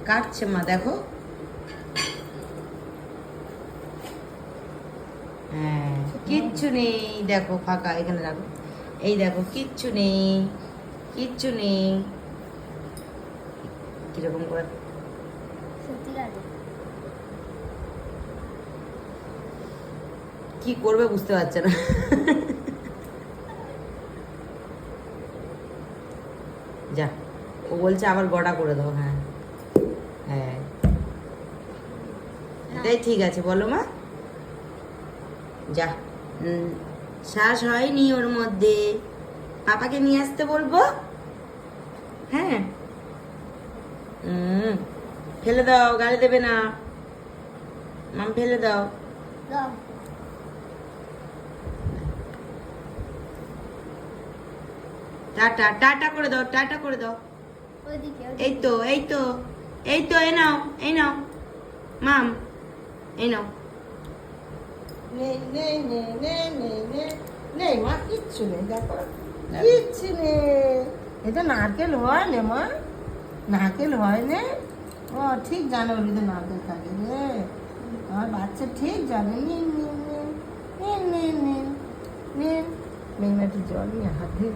কাটছে মা, দেখো। হ্যাঁ, কিচ্ছু নেই, দেখো ফাঁকা, এখানে রাখো। এই দেখো, কিচ্ছু নেই, কিচ্ছু নেই। কিরকম করে কি করবে বুঝতে পারছে না। যা, ও বলছে আবার গড়া করে দাও। হ্যাঁ হ্যাঁ, এটাই ঠিক আছে, বলো মা। যা, শ্বাস হয়নি ওর মধ্যে, পাপাকে নিয়ে আসতে বলবো। হ্যাঁ, ফেলে দাও, গালে দেবে না। মাম ফেলে দাও। টাটা, টাটা করে দাও, টাটা করে দাও। এই তো, এই তো, এই তো, এই নাও, এই নাও মাম, এই নাও। নেই মা, কিচ্ছু নেই, দেখো কিচ্ছু নেই। এটা নারকেল হয় নে মা, নারকেল হয় নে। ও ঠিক জানে ওর ভিতরে নারকেল থাকে রে, আমার বাচ্চা ঠিক জানে। নিন নিন নিন নিন নিন নিন নিন, মেঘনাটি জল নিয়ে হাত দিয়ে